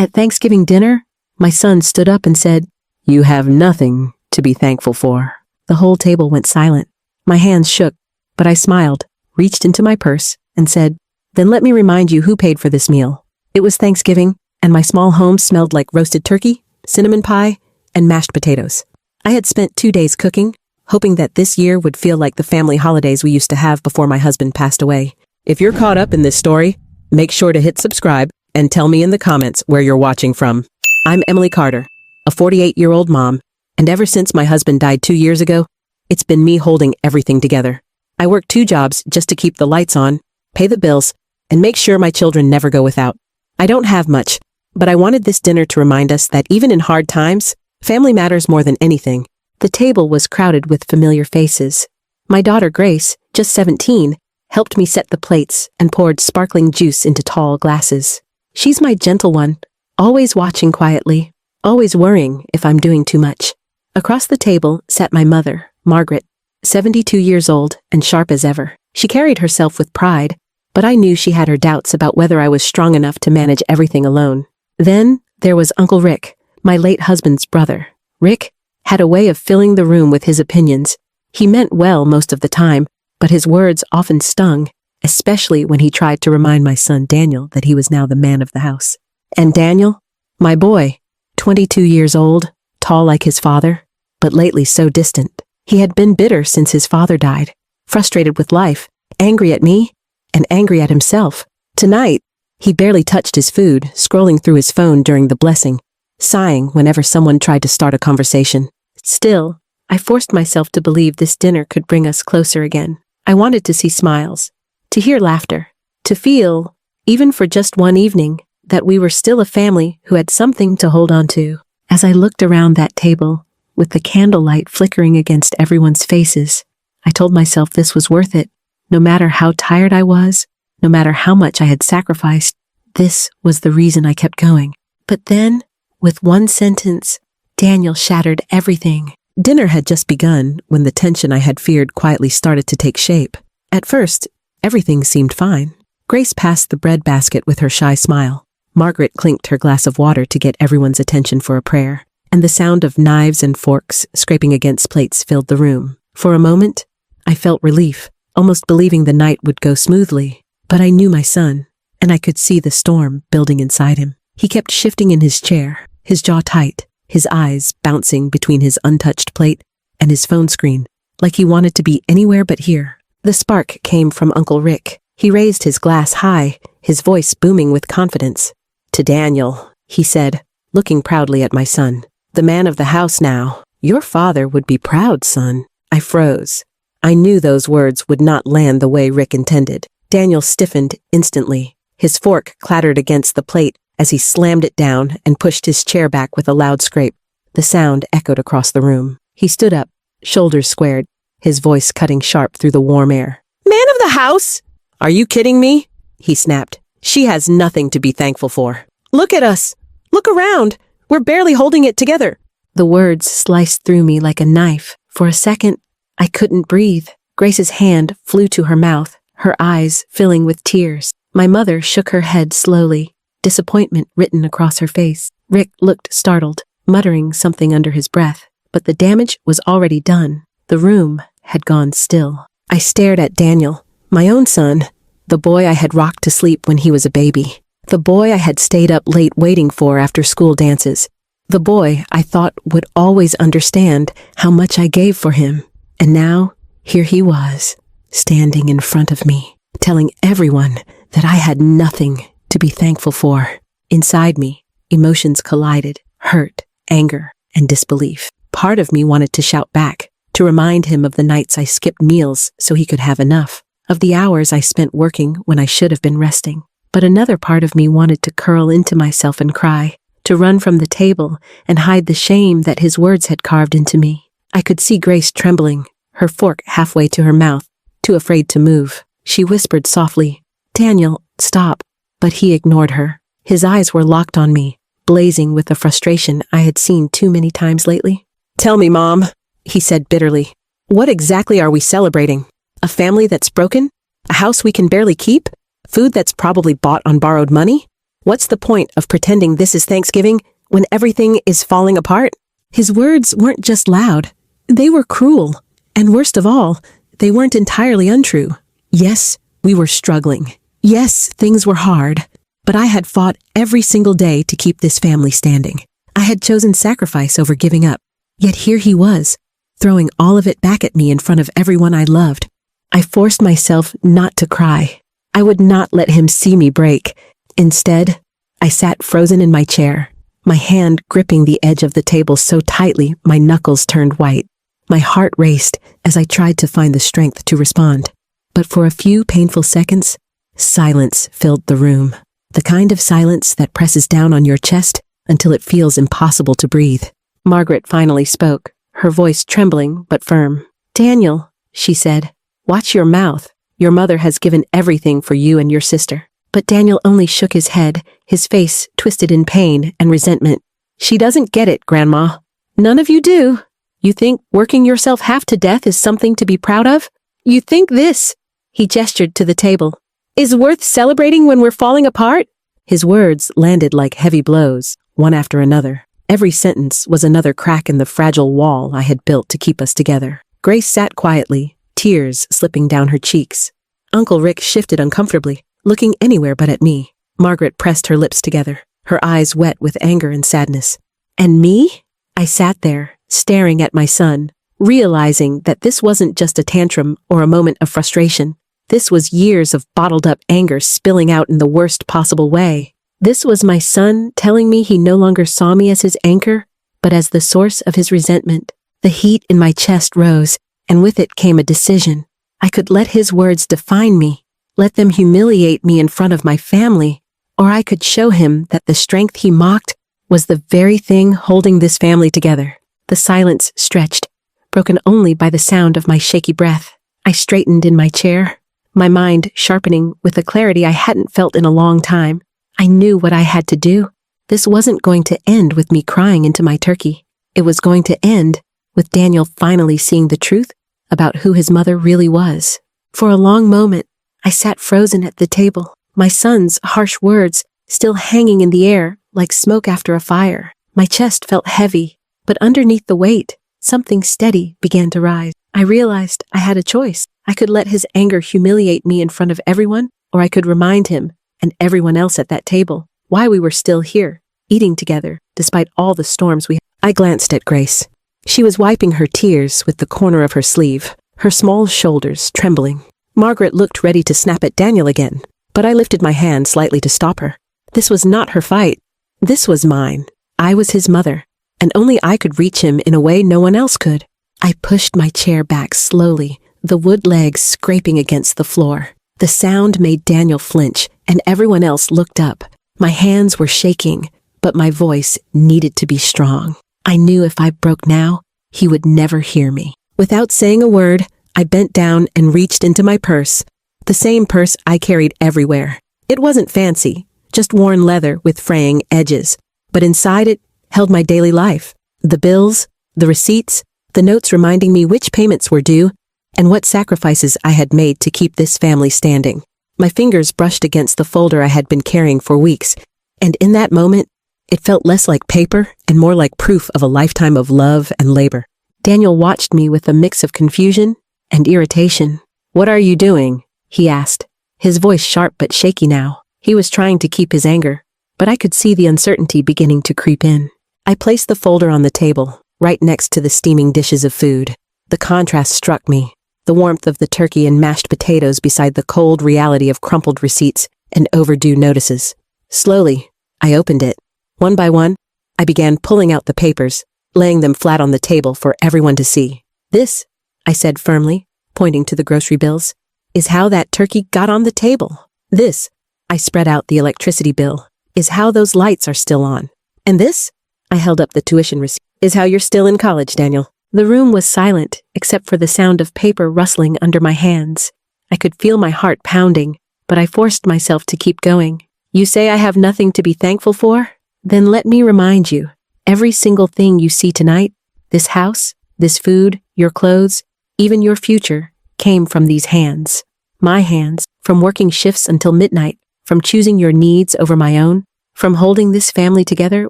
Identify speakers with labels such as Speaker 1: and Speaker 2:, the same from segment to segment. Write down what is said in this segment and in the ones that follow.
Speaker 1: At Thanksgiving dinner, my son stood up and said, "You have nothing to be thankful for." The whole table went silent. My hands shook, but I smiled, reached into my purse, and said, "Then let me remind you who paid for this meal." It was Thanksgiving, and my small home smelled like roasted turkey, cinnamon pie, and mashed potatoes. I had spent 2 days cooking, hoping that this year would feel like the family holidays we used to have before my husband passed away. If you're caught up in this story, make sure to hit subscribe and tell me in the comments where you're watching from. I'm Emily Carter, a 48-year-old mom, and ever since my husband died 2 years ago, it's been me holding everything together. I work 2 jobs just to keep the lights on, pay the bills, and make sure my children never go without. I don't have much, but I wanted this dinner to remind us that even in hard times, family matters more than anything. The table was crowded with familiar faces. My daughter Grace, just 17, helped me set the plates and poured sparkling juice into tall glasses. She's my gentle one, always watching quietly, always worrying if I'm doing too much. Across the table sat my mother, Margaret, 72 years old and sharp as ever. She carried herself with pride, but I knew she had her doubts about whether I was strong enough to manage everything alone. Then there was Uncle Rick, my late husband's brother. Rick had a way of filling the room with his opinions. He meant well most of the time, but his words often stung, especially when he tried to remind my son Daniel that he was now the man of the house. And Daniel, my boy, 22 years old, tall like his father, but lately so distant. He had been bitter since his father died, frustrated with life, angry at me, and angry at himself. Tonight, he barely touched his food, scrolling through his phone during the blessing, sighing whenever someone tried to start a conversation. Still, I forced myself to believe this dinner could bring us closer again. I wanted to see smiles, to hear laughter, to feel, even for just one evening, that we were still a family who had something to hold on to. As I looked around that table, with the candlelight flickering against everyone's faces, I told myself this was worth it. No matter how tired I was, no matter how much I had sacrificed, this was the reason I kept going. But then, with one sentence, Daniel shattered everything. Dinner had just begun when the tension I had feared quietly started to take shape. At first, everything seemed fine. Grace passed the bread basket with her shy smile. Margaret clinked her glass of water to get everyone's attention for a prayer, and the sound of knives and forks scraping against plates filled the room. For a moment, I felt relief, almost believing the night would go smoothly. But I knew my son, and I could see the storm building inside him. He kept shifting in his chair, his jaw tight, his eyes bouncing between his untouched plate and his phone screen, like he wanted to be anywhere but here. The spark came from Uncle Rick. He raised his glass high, his voice booming with confidence. "To Daniel," he said, looking proudly at my son. "The man of the house now. Your father would be proud, son." I froze. I knew those words would not land the way Rick intended. Daniel stiffened instantly. His fork clattered against the plate as he slammed it down and pushed his chair back with a loud scrape. The sound echoed across the room. He stood up, shoulders squared, his voice cutting sharp through the warm air. "Man of the house! Are you kidding me?" he snapped. "She has nothing to be thankful for. Look at us! Look around! We're barely holding it together." The words sliced through me like a knife. For a second, I couldn't breathe. Grace's hand flew to her mouth, her eyes filling with tears. My mother shook her head slowly, disappointment written across her face. Rick looked startled, muttering something under his breath, but the damage was already done. The room had gone still. I stared at Daniel, my own son, the boy I had rocked to sleep when he was a baby, the boy I had stayed up late waiting for after school dances, the boy I thought would always understand how much I gave for him. And now, here he was, standing in front of me, telling everyone that I had nothing to be thankful for. Inside me, emotions collided, hurt, anger, and disbelief. Part of me wanted to shout back, to remind him of the nights I skipped meals so he could have enough, of the hours I spent working when I should have been resting. But another part of me wanted to curl into myself and cry, to run from the table and hide the shame that his words had carved into me. I could see Grace trembling, her fork halfway to her mouth, too afraid to move. She whispered softly, "Daniel, stop." But he ignored her. His eyes were locked on me, blazing with the frustration I had seen too many times lately. "Tell me, Mom," he said bitterly. "What exactly are we celebrating? A family that's broken? A house we can barely keep? Food that's probably bought on borrowed money? What's the point of pretending this is Thanksgiving when everything is falling apart? His words weren't just loud. They were cruel. And worst of all, they weren't entirely untrue. Yes, we were struggling. Yes, things were hard. But I had fought every single day to keep this family standing. I had chosen sacrifice over giving up. Yet here he was, throwing all of it back at me in front of everyone I loved. I forced myself not to cry. I would not let him see me break. Instead, I sat frozen in my chair, my hand gripping the edge of the table so tightly my knuckles turned white. My heart raced as I tried to find the strength to respond. But for a few painful seconds, silence filled the room. The kind of silence that presses down on your chest until it feels impossible to breathe. Margaret finally spoke, her voice trembling but firm. "Daniel," she said, "watch your mouth. Your mother has given everything for you and your sister." But Daniel only shook his head, his face twisted in pain and resentment. "She doesn't get it, Grandma. None of you do. You think working yourself half to death is something to be proud of? You think this," he gestured to the table, "is worth celebrating when we're falling apart?" His words landed like heavy blows, one after another. Every sentence was another crack in the fragile wall I had built to keep us together. Grace sat quietly, tears slipping down her cheeks. Uncle Rick shifted uncomfortably, looking anywhere but at me. Margaret pressed her lips together, her eyes wet with anger and sadness. And me? I sat there, staring at my son, realizing that this wasn't just a tantrum or a moment of frustration. This was years of bottled-up anger spilling out in the worst possible way. This was my son telling me he no longer saw me as his anchor, but as the source of his resentment. The heat in my chest rose, and with it came a decision. I could let his words define me, let them humiliate me in front of my family, or I could show him that the strength he mocked was the very thing holding this family together. The silence stretched, broken only by the sound of my shaky breath. I straightened in my chair, my mind sharpening with a clarity I hadn't felt in a long time. I knew what I had to do. This wasn't going to end with me crying into my turkey. It was going to end with Daniel finally seeing the truth about who his mother really was. For a long moment, I sat frozen at the table, my son's harsh words still hanging in the air like smoke after a fire. My chest felt heavy, but underneath the weight, something steady began to rise. I realized I had a choice. I could let his anger humiliate me in front of everyone, or I could remind him and everyone else at that table why we were still here, eating together, despite all the storms we had. I glanced at Grace. She was wiping her tears with the corner of her sleeve, her small shoulders trembling. Margaret looked ready to snap at Daniel again, but I lifted my hand slightly to stop her. This was not her fight. This was mine. I was his mother, and only I could reach him in a way no one else could. I pushed my chair back slowly, the wood legs scraping against the floor. The sound made Daniel flinch, and everyone else looked up. My hands were shaking, but my voice needed to be strong. I knew if I broke now, he would never hear me. Without saying a word, I bent down and reached into my purse, the same purse I carried everywhere. It wasn't fancy, just worn leather with fraying edges, but inside it held my daily life. The bills, the receipts, the notes reminding me which payments were due, and what sacrifices I had made to keep this family standing. My fingers brushed against the folder I had been carrying for weeks, and in that moment, it felt less like paper and more like proof of a lifetime of love and labor. Daniel watched me with a mix of confusion and irritation. "What are you doing?" he asked, his voice sharp but shaky now. He was trying to keep his anger, but I could see the uncertainty beginning to creep in. I placed the folder on the table, right next to the steaming dishes of food. The contrast struck me, the warmth of the turkey and mashed potatoes beside the cold reality of crumpled receipts and overdue notices. Slowly, I opened it. One by one, I began pulling out the papers, laying them flat on the table for everyone to see. "This," I said firmly, pointing to the grocery bills, "is how that turkey got on the table. This," I spread out the electricity bill, "is how those lights are still on. And this," I held up the tuition receipt, "is how you're still in college, Daniel." The room was silent, except for the sound of paper rustling under my hands. I could feel my heart pounding, but I forced myself to keep going. "You say I have nothing to be thankful for? Then let me remind you, every single thing you see tonight, this house, this food, your clothes, even your future, came from these hands. My hands, from working shifts until midnight, from choosing your needs over my own, From holding this family together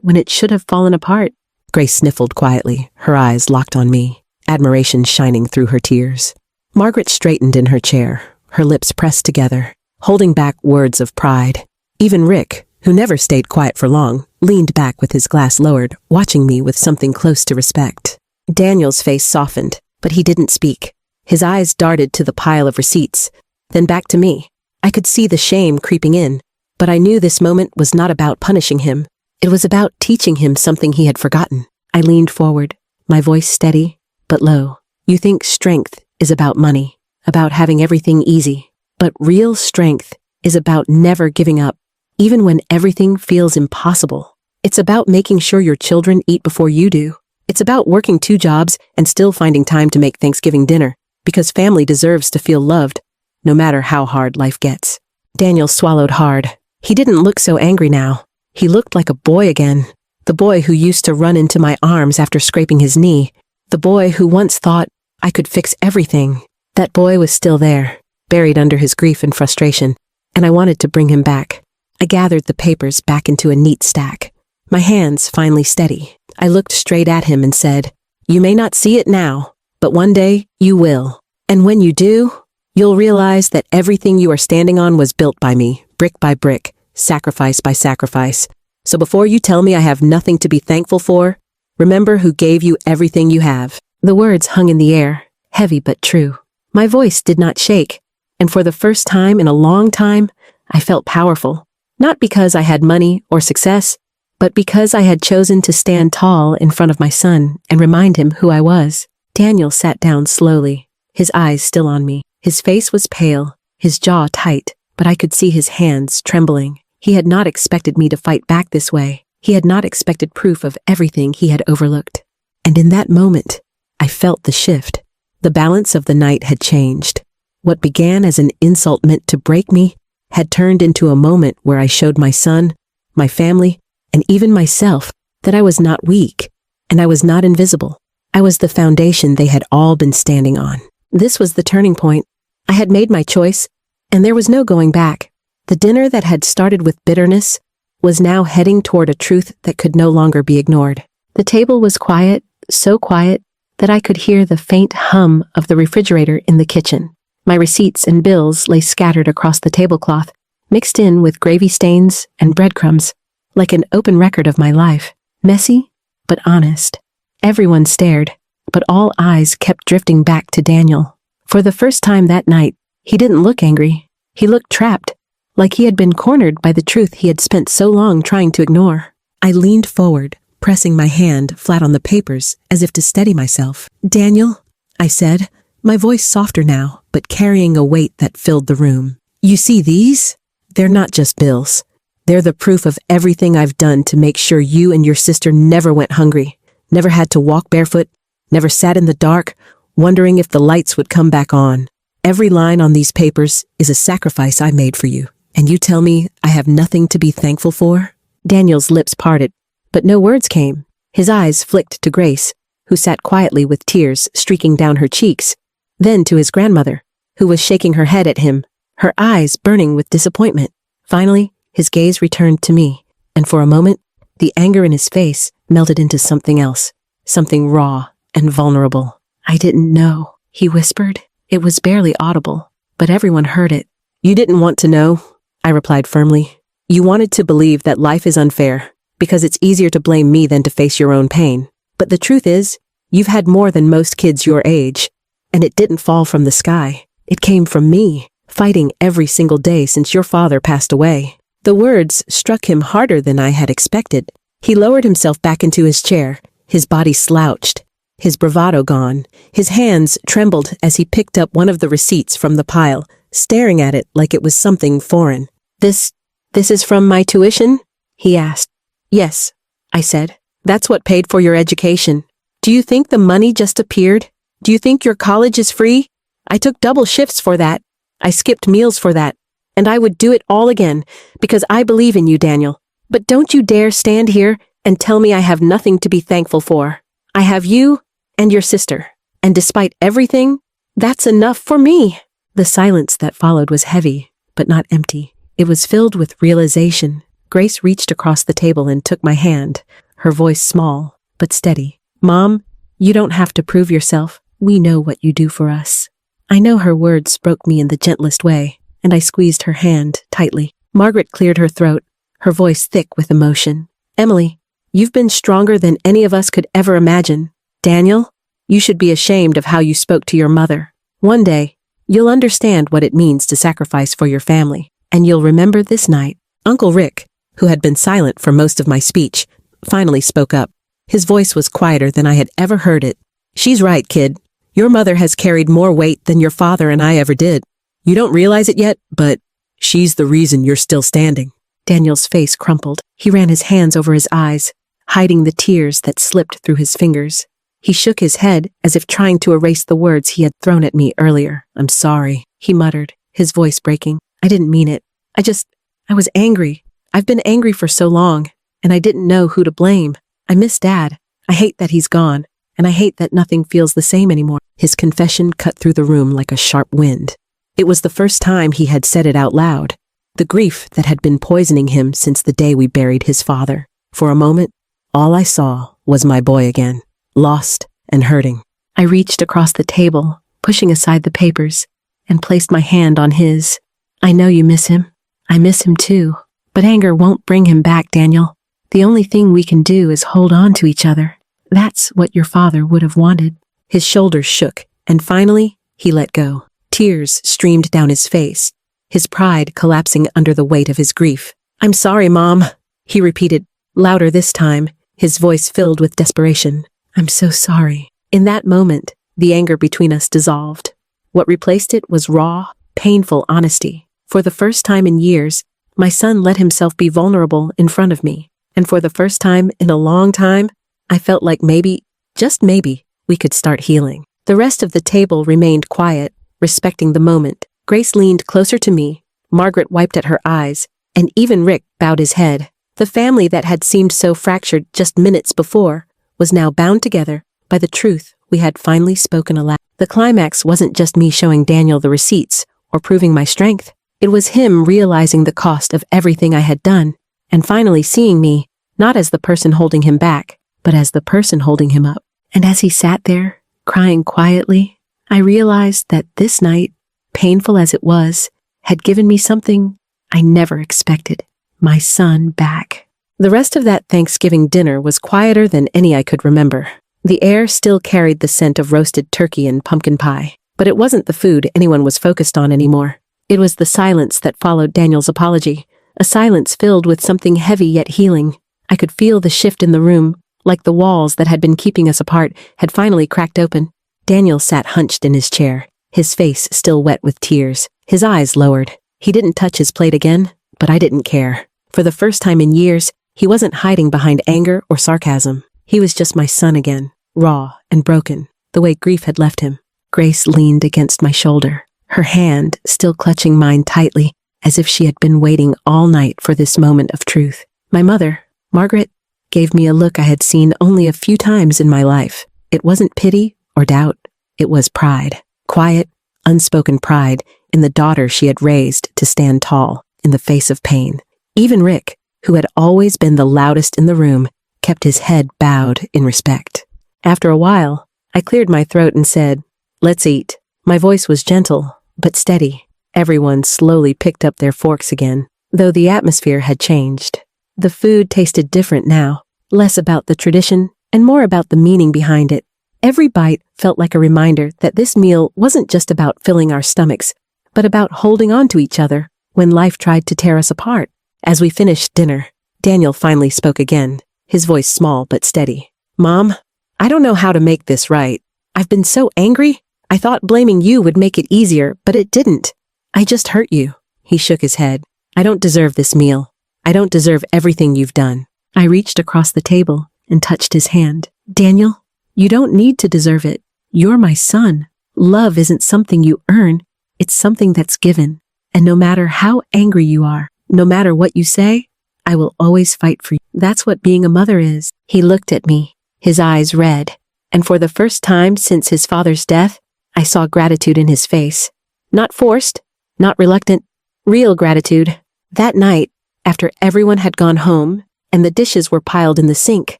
Speaker 1: when it should have fallen apart. Grace sniffled quietly, her eyes locked on me, admiration shining through her tears. Margaret straightened in her chair, her lips pressed together, holding back words of pride. Even Rick, who never stayed quiet for long, leaned back with his glass lowered, watching me with something close to respect. Daniel's face softened, but he didn't speak. His eyes darted to the pile of receipts, then back to me. I could see the shame creeping in, but I knew this moment was not about punishing him. It was about teaching him something he had forgotten. I leaned forward, my voice steady, but low. You think strength is about money, about having everything easy, but real strength is about never giving up, even when everything feels impossible. It's about making sure your children eat before you do. It's about working 2 jobs and still finding time to make Thanksgiving dinner, because family deserves to feel loved, no matter how hard life gets. Daniel swallowed hard. He didn't look so angry now. He looked like a boy again. The boy who used to run into my arms after scraping his knee. The boy who once thought I could fix everything. That boy was still there, buried under his grief and frustration, and I wanted to bring him back. I gathered the papers back into a neat stack, my hands finally steady. I looked straight at him and said, "You may not see it now, but one day you will. And when you do, you'll realize that everything you are standing on was built by me, brick by brick, sacrifice by sacrifice. So before you tell me I have nothing to be thankful for, remember who gave you everything you have." The words hung in the air, heavy but true. My voice did not shake, and for the first time in a long time, I felt powerful. Not because I had money or success, but because I had chosen to stand tall in front of my son and remind him who I was. Daniel sat down slowly, his eyes still on me. His face was pale, his jaw tight, but I could see his hands trembling. He had not expected me to fight back this way. He had not expected proof of everything he had overlooked. And in that moment, I felt the shift. The balance of the night had changed. What began as an insult meant to break me had turned into a moment where I showed my son, my family, and even myself that I was not weak, and I was not invisible. I was the foundation they had all been standing on. This was the turning point. I had made my choice, and there was no going back. The dinner that had started with bitterness was now heading toward a truth that could no longer be ignored. The table was quiet, so quiet that I could hear the faint hum of the refrigerator in the kitchen. My receipts and bills lay scattered across the tablecloth, mixed in with gravy stains and breadcrumbs, like an open record of my life. Messy, but honest. Everyone stared, but all eyes kept drifting back to Daniel. For the first time that night, he didn't look angry. He looked trapped, like he had been cornered by the truth he had spent so long trying to ignore. I leaned forward, pressing my hand flat on the papers as if to steady myself. "Daniel," I said, my voice softer now, but carrying a weight that filled the room. "You see these? They're not just bills. They're the proof of everything I've done to make sure you and your sister never went hungry, never had to walk barefoot, never sat in the dark, wondering if the lights would come back on. Every line on these papers is a sacrifice I made for you, and you tell me I have nothing to be thankful for?" Daniel's lips parted, but no words came. His eyes flicked to Grace, who sat quietly with tears streaking down her cheeks, then to his grandmother, who was shaking her head at him, her eyes burning with disappointment. Finally, his gaze returned to me, and for a moment, the anger in his face melted into something else, something raw and vulnerable. "I didn't know," he whispered. It was barely audible, but everyone heard it. "You didn't want to know," I replied firmly. "You wanted to believe that life is unfair, because it's easier to blame me than to face your own pain. But the truth is, you've had more than most kids your age, and it didn't fall from the sky. It came from me, fighting every single day since your father passed away." The words struck him harder than I had expected. He lowered himself back into his chair, his body slouched, his bravado gone. His hands trembled as he picked up one of the receipts from the pile, staring at it like it was something foreign. This is from my tuition?" he asked. "Yes," I said. "That's what paid for your education. Do you think the money just appeared? Do you think your college is free? I took double shifts for that. I skipped meals for that. And I would do it all again, because I believe in you, Daniel. But don't you dare stand here and tell me I have nothing to be thankful for. I have you and your sister. And despite everything, that's enough for me." The silence that followed was heavy, but not empty. It was filled with realization, Grace reached across the table and took my hand, her voice small but steady. Mom, you don't have to prove yourself. We know what you do for us. I know her words broke me in the gentlest way, and I squeezed her hand tightly. Margaret cleared her throat, her voice thick with emotion. Emily, you've been stronger than any of us could ever imagine. Daniel, you should be ashamed of how you spoke to your mother. One day, you'll understand what it means to sacrifice for your family, and you'll remember this night. Uncle Rick, who had been silent for most of my speech, finally spoke up. His voice was quieter than I had ever heard it. She's right, kid. Your mother has carried more weight than your father and I ever did. You don't realize it yet, but she's the reason you're still standing. Daniel's face crumpled. He ran his hands over his eyes, hiding the tears that slipped through his fingers. He shook his head as if trying to erase the words he had thrown at me earlier. I'm sorry, he muttered, his voice breaking. I didn't mean it. I was angry. I've been angry for so long, and I didn't know who to blame. I miss Dad. I hate that he's gone, and I hate that nothing feels the same anymore. His confession cut through the room like a sharp wind. It was the first time he had said it out loud. The grief that had been poisoning him since the day we buried his father. For a moment, all I saw was my boy again, lost and hurting. I reached across the table, pushing aside the papers, and placed my hand on his. I know you miss him. I miss him too. But anger won't bring him back, Daniel. The only thing we can do is hold on to each other. That's what your father would have wanted. His shoulders shook, and finally, he let go. Tears streamed down his face, his pride collapsing under the weight of his grief. I'm sorry, Mom, he repeated, louder this time, his voice filled with desperation. I'm so sorry. In that moment, the anger between us dissolved. What replaced it was raw, painful honesty. For the first time in years, my son let himself be vulnerable in front of me. And for the first time in a long time, I felt like maybe, just maybe, we could start healing. The rest of the table remained quiet, respecting the moment. Grace leaned closer to me, Margaret wiped at her eyes, and even Rick bowed his head. The family that had seemed so fractured just minutes before was now bound together by the truth we had finally spoken aloud. The climax wasn't just me showing Daniel the receipts or proving my strength. It was him realizing the cost of everything I had done, and finally seeing me, not as the person holding him back, but as the person holding him up. And as he sat there, crying quietly, I realized that this night, painful as it was, had given me something I never expected. My son back. The rest of that Thanksgiving dinner was quieter than any I could remember. The air still carried the scent of roasted turkey and pumpkin pie, but it wasn't the food anyone was focused on anymore. It was the silence that followed Daniel's apology, a silence filled with something heavy yet healing. I could feel the shift in the room, like the walls that had been keeping us apart had finally cracked open. Daniel sat hunched in his chair, his face still wet with tears, his eyes lowered. He didn't touch his plate again, but I didn't care. For the first time in years, he wasn't hiding behind anger or sarcasm. He was just my son again, raw and broken, the way grief had left him. Grace leaned against my shoulder, her hand still clutching mine tightly, as if she had been waiting all night for this moment of truth. My mother, Margaret, gave me a look I had seen only a few times in my life. It wasn't pity or doubt. It was pride. Quiet, unspoken pride in the daughter she had raised to stand tall in the face of pain. Even Rick, who had always been the loudest in the room, kept his head bowed in respect. After a while, I cleared my throat and said, "Let's eat." My voice was gentle, but steady. Everyone slowly picked up their forks again, though the atmosphere had changed. The food tasted different now, less about the tradition and more about the meaning behind it. Every bite felt like a reminder that this meal wasn't just about filling our stomachs, but about holding on to each other when life tried to tear us apart. As we finished dinner, Daniel finally spoke again, his voice small but steady. "Mom, I don't know how to make this right. I've been so angry. I thought blaming you would make it easier, but it didn't. I just hurt you." He shook his head. "I don't deserve this meal. I don't deserve everything you've done." I reached across the table and touched his hand. "Daniel, you don't need to deserve it. You're my son. Love isn't something you earn. It's something that's given. And no matter how angry you are, no matter what you say, I will always fight for you. That's what being a mother is." He looked at me, his eyes red, and for the first time since his father's death, I saw gratitude in his face. Not forced, not reluctant, real gratitude. That night, After everyone had gone home and the dishes were piled in the sink,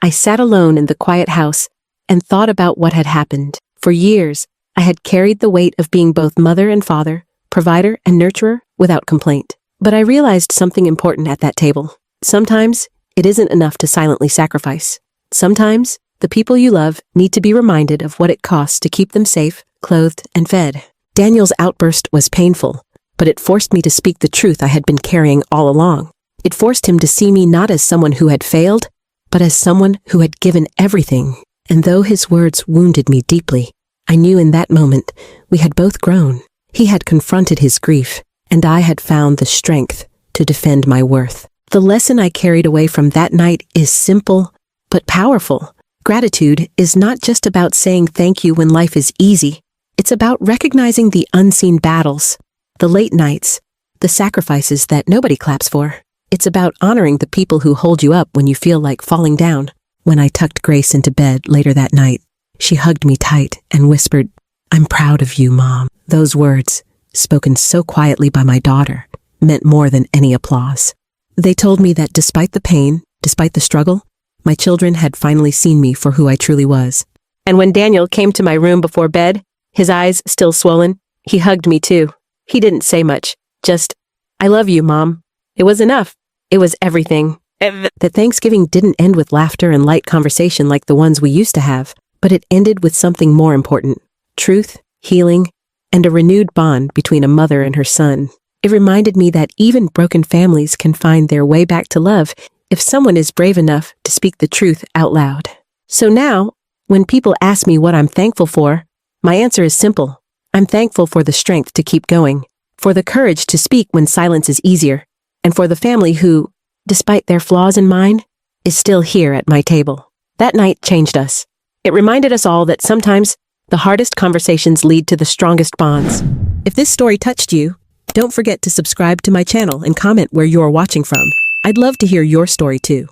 Speaker 1: I sat alone in the quiet house and thought about what had happened. For years, I had carried the weight of being both mother and father, provider and nurturer without complaint. But I realized something important at that table. Sometimes, it isn't enough to silently sacrifice. Sometimes, the people you love need to be reminded of what it costs to keep them safe, clothed, and fed. Daniel's outburst was painful, but it forced me to speak the truth I had been carrying all along. It forced him to see me not as someone who had failed, but as someone who had given everything. And though his words wounded me deeply, I knew in that moment we had both grown. He had confronted his grief, and I had found the strength to defend my worth. The lesson I carried away from that night is simple, but powerful. Gratitude is not just about saying thank you when life is easy. It's about recognizing the unseen battles, the late nights, the sacrifices that nobody claps for. It's about honoring the people who hold you up when you feel like falling down. When I tucked Grace into bed later that night, she hugged me tight and whispered, "I'm proud of you, Mom." Those words, spoken so quietly by my daughter, meant more than any applause. They told me that despite the pain, despite the struggle, my children had finally seen me for who I truly was. And when Daniel came to my room before bed, his eyes still swollen, he hugged me too. He didn't say much, just, "I love you, Mom." It was enough. It was everything. That Thanksgiving didn't end with laughter and light conversation like the ones we used to have, but it ended with something more important: truth, healing, and a renewed bond between a mother and her son. It reminded me that even broken families can find their way back to love if someone is brave enough to speak the truth out loud. So now, when people ask me what I'm thankful for, my answer is simple. I'm thankful for the strength to keep going, for the courage to speak when silence is easier, and for the family who, despite their flaws and mine, is still here at my table. That night changed us. It reminded us all that sometimes the hardest conversations lead to the strongest bonds. If this story touched you, don't forget to subscribe to my channel and comment where you're watching from. I'd love to hear your story too.